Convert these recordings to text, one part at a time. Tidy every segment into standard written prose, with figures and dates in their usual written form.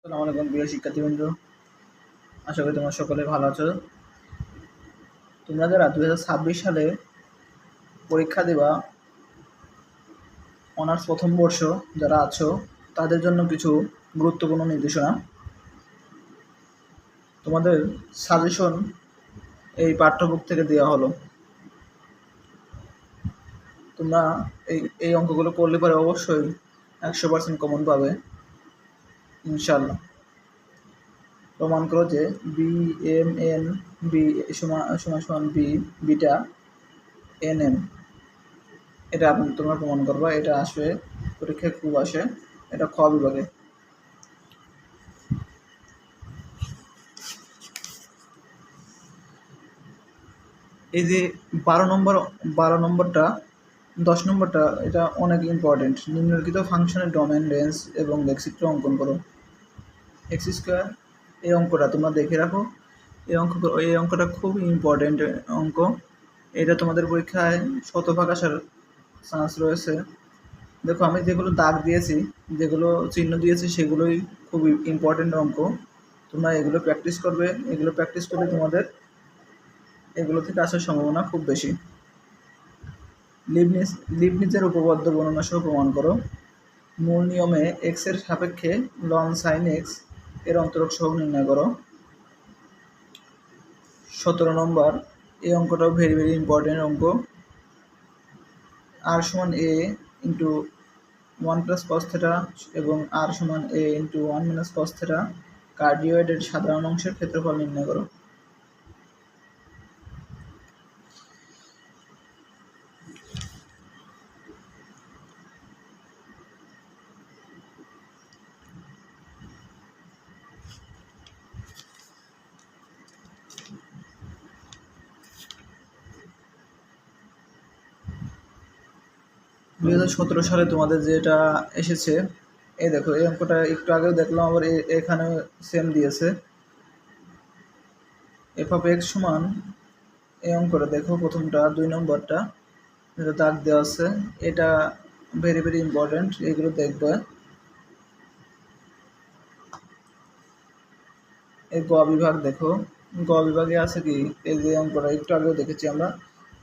আসসালামু আলাইকুম প্রিয় শিক্ষার্থীবৃন্দ, আশা করি তোমরা সকলে ভালো আছো। তোমরা যারা 2026 সালে পরীক্ষা দেবা, অনার্স প্রথম বর্ষ যারা আছো, তাদের জন্য কিছু গুরুত্বপূর্ণ নির্দেশনা। তোমাদের সাজেশন এই পাঠ্যবুক থেকে দেওয়া হলো। তোমরা এই অঙ্কগুলো করলে পরে অবশ্যই 100% কমন পাবে ইনশাল্লাহ। প্রমাণ করো যে বি এম এন বি সমান বি বিটা এন এম, এটা তোমরা প্রমাণ করবা। এটা আসবে পরীক্ষায় খুব আসে, এটা খ বিভাগে। এই যে 12 নম্বরটা 10 নম্বরটা এটা অনেক ইম্পর্টেন্ট। নিম্নলিখিত ফাংশনের ডোমেন, রেঞ্জ এবং লেখচিত্র অঙ্কন করো। এক্স স্কোয়ার, এই অঙ্কটা তোমরা দেখে রাখো। এই অঙ্কটা খুব ইম্পর্টেন্ট অঙ্ক। এটা তোমাদের পরীক্ষায় 100% আসার চান্স রয়েছে। দেখো, আমি যেগুলো দাগ দিয়েছি, যেগুলো চিহ্ন দিয়েছি, সেগুলোই খুব ইম্পর্টেন্ট অঙ্ক। তোমরা এগুলো প্র্যাকটিস করবে। এগুলো প্র্যাকটিস করলে তোমাদের এগুলো থেকে আসার সম্ভাবনা খুব বেশি। লিবনিজের উপপাদ্য বর্ণনা সহ প্রমাণ করো। মূল নিয়মে এক্স এর সাপেক্ষে লন সাইন এক্স এর অন্তরক সহগ নির্ণয় করো। 17 নম্বর, এই অঙ্কটাও ভেরি ভেরি ইম্পর্টেন্ট অঙ্ক। আর সমান এ ইন্টু 1 প্লাস কস থেটা এবং আর সমান এ ইন্টু 1 মাইনাস কস থেটা কার্ডিওয়েডের সাধারণ অংশের ক্ষেত্রফল নির্ণয় করো। দুই 2017 সালে তোমাদের যেটা এসেছে, এই দেখো, এই অঙ্কটা একটু আগেও দেখলাম, আবার এখানে সেম দিয়েছে। এফ অফ এক্স সমান, এই অঙ্কটা দেখো, প্রথমটা 2 নম্বরটা যেটা দাগ দেওয়া আছে, এটা ভেরি ভেরি ইম্পর্টেন্ট। এগুলো দেখবে। এই গ বিভাগ দেখো, গ বিভাগে আছে কি, এই যে অঙ্কটা একটু আগেও দেখেছি আমরা।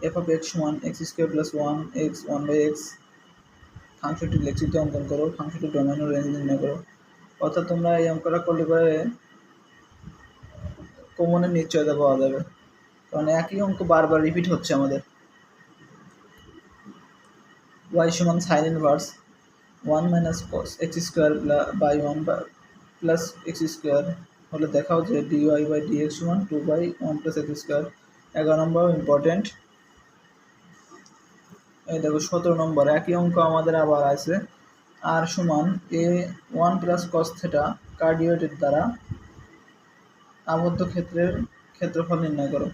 এফ অফ এক্স সমান x square plus 1x 1/x। ফাংশনটির লেখচিত্র অঙ্কন করো। ফাংশনটির ডোমেন ও রেঞ্জ নির্ণয় করো। অর্থাৎ তোমরা এই অঙ্কটা করলে পরে কমনের নিশ্চয়তা পাওয়া যাবে, কারণ একই অঙ্ক বারবার রিপিট হচ্ছে আমাদের। y সমান sine inverse 1 minus cos x square by 1 plus x square হলে দেখাও যে dy বাই dx সমান 2/1 plus x square. 11 number important. এই দেখো 17 নম্বর, একই অঙ্ক আমাদের আবার আছে। আর সমান এ 1 প্লাস কস থেটা কার্ডিওয়েডের দ্বারা আবদ্ধ ক্ষেত্রের ক্ষেত্রফল নির্ণয় করো।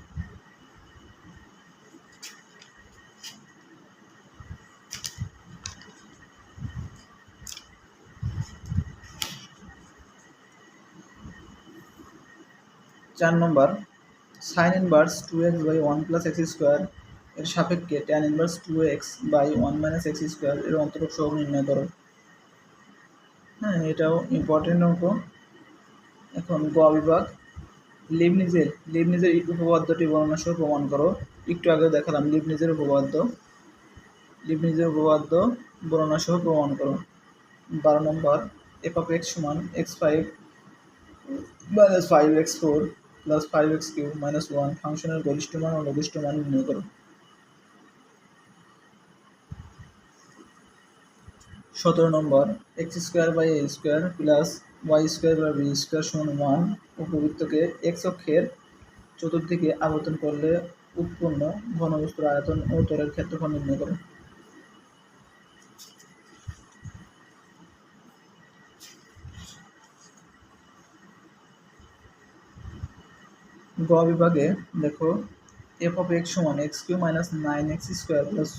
চার নম্বর, sine inverse 2x by 1 plus x square এর সাপেক্ষে tan inverse 2x by 1 minus x square এর অন্তরক সহগ নির্ণয় করো। হ্যাঁ, এটাও ইম্পর্টেন্ট অঙ্ক। এখন গ বিভাগ, লিবনিজের উপপাদ্যটি বর্ণনা সহ প্রমাণ করো। একটু আগে দেখালাম লিবনিজের উপপাদ্য বর্ণনা সহ প্রমাণ করো। 12 নম্বর, এফ অফ এক্স সমান x5 minus 5x4 plus 5x3 minus 1 ফাংশনের গরিষ্ঠ মান ও লঘিষ্ঠ মান নির্ণয় করো। 17 নম্বর, x square by a square plus y square by b square সমান 1 উপবৃত্তকে এক্স অক্ষের চতুর্দিকে আবর্তন করলে উৎপন্ন ঘনবস্তুর আয়তন ও ত্বরের ক্ষেত্রফল নির্ণয় করো। গ বিভাগে দেখো, এফ অফ এক্স সমান x3 minus 9x square plus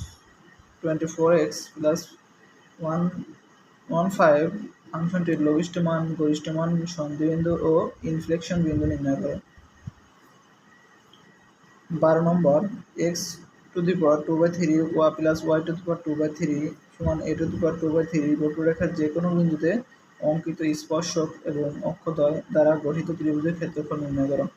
24x plus 115 ফাংশনটির লঘিষ্ঠ মান, গরিষ্ঠ মান, সন্ধিবিন্দু ও ইনফ্লেকশন বিন্দু নির্ণয় করো। 12 নম্বর, x to the power 2/3 y plus y to the power 2/3 সমান a টু দি পাওয়ার 2/3 বক্ররেখার যে কোনো বিন্দুতে অঙ্কিত স্পর্শক এবং অক্ষদ্বয় দ্বারা গঠিত ত্রিভুজের ক্ষেত্রফল নির্ণয় করো।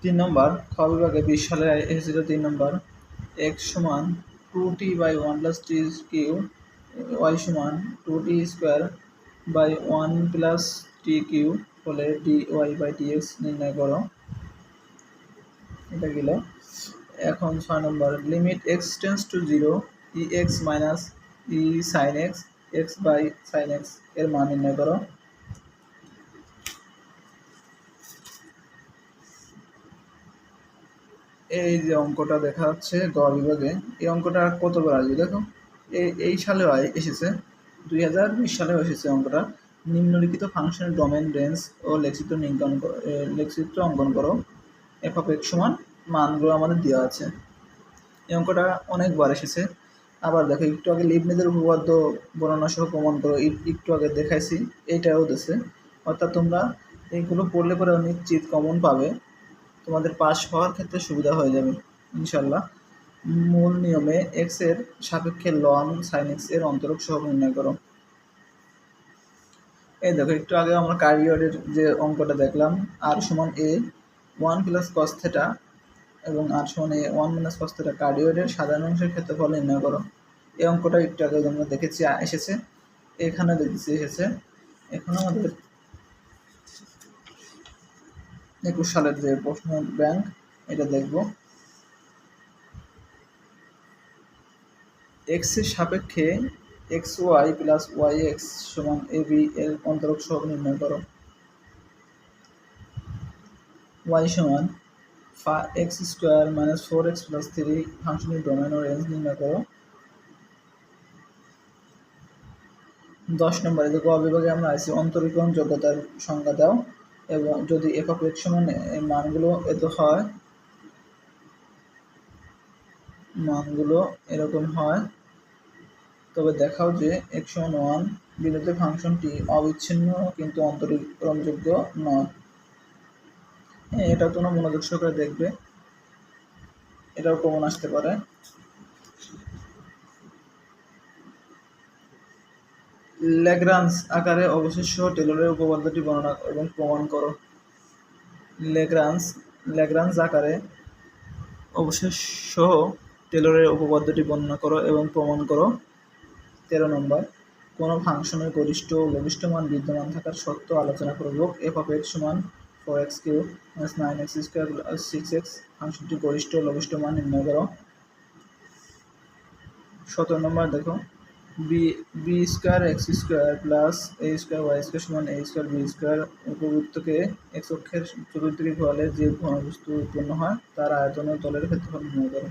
তিন নম্বর খ বিভাগে 20 সালে এসেছিল 3 নম্বর x সমান 2t/1 + t কিউ, y সমান 2t square by 1 plus t cube হলে dy/dx নির্ণয় করো। এটা গেল। এখন 6 নম্বর limit x tends to 0 ex minus e sin x x/sin x এর মান নির্ণয় করো। এই যে অঙ্কটা দেখা যাচ্ছে গ বিভাগে, এই অঙ্কটা কতবার আসবে দেখো, এই সালেও এসেছে, 2020 সালেও এসেছে অঙ্কটা। নিম্নলিখিত ফাংশনের ডোমেন রেঞ্জ ও লেখচিত্র অঙ্কন করো। এফ অফ এক্স সমান মানগুলো আমাদের দেওয়া আছে। এই অঙ্কটা অনেকবার এসেছে। আবার দেখো একটু আগে লিবনিজের উপপাদ্য বর্ণনা সহ প্রমাণ করো, একটু আগে দেখাইছি, এইটাও দিছে। অর্থাৎ তোমরা এইগুলো পড়লে পরে নিশ্চিত কমন পাবে, তোমাদের পাস হওয়ার ক্ষেত্রে সুবিধা হয়ে যাবে ইনশাল্লাহ। মূল নিয়মে এক্স এর সাপেক্ষে লন সাইন এক্স এর অন্তরক সহগ নির্ণয় করো। এই দেখো একটু আগে আমরা কার্ডিওডের যে অঙ্কটা দেখলাম, আর সমান এ 1 প্লাস কস থেটা এবং আর সমান এ 1 মাইনাস কস থেটা কার্ডিওডের সাধারণ অংশের ক্ষেত্রফল নির্ণয় করো। এই অঙ্কটা একটু আগে আমরা দেখেছি এসেছে, এখানে দেখেছি এসেছে। এখন আমাদের 21 সালের যে প্রশ্ন ব্যাংক এটা দেখব। এক্স এর সাপেক্ষে x y plus y x সমান এ বি এর অন্তরক সহগ নির্ণয় করো। ওয়াই সমান এক্স স্কোয়ার মাইনাস 4x + 3 ফাংশনের ডোমেন ও রেঞ্জ নির্ণয় করো। 10 নম্বরে যে গ বিভাগে আমরা আছি অন্তরীকরণ যোগ্যতার সংজ্ঞা দাও, এবং যদি এফ অফ এক্স সমান মানগুলো এরকম হয় তবে দেখাও যে এক্স সমান 1 বিন্দুতে ফাংশনটি অবিচ্ছিন্ন কিন্তু অন্তরীকরণযোগ্য নয়। এটা তোমরা মনোযোগ সহকারে দেখবে, এটাও কমন আসতে পারে। ল্যাগ্রাঞ্জ আকারে অবশেষ সহ টেলরের উপপাদ্যটি বর্ণনা এবং প্রমাণ করো। ল্যাগ্রাঞ্জ আকারে অবশেষ সহ টেলরের উপপাদ্যটি বর্ণনা করো এবং প্রমাণ করো। 13 নম্বর কোনো ফাংশনের গরিষ্ঠ ও লঘিষ্ঠ মান বিদ্যমান থাকার সত্ত্ব আলোচনা পূর্বক এফ অফ এক্স সমান 4x³ - 9x² + 6x ফাংশনটির গরিষ্ঠ ও লঘিষ্ঠ মান নির্ণয় করো। 17 নম্বর দেখো b² x² + a² y² সমান a² b² উপবৃত্তকে এক্স অক্ষের চতুর্দিকে ঘোরালে যে ঘনবস্তু উৎপন্ন হয় তার আয়তন ও তলের ক্ষেত্রফল নির্ণয় করো।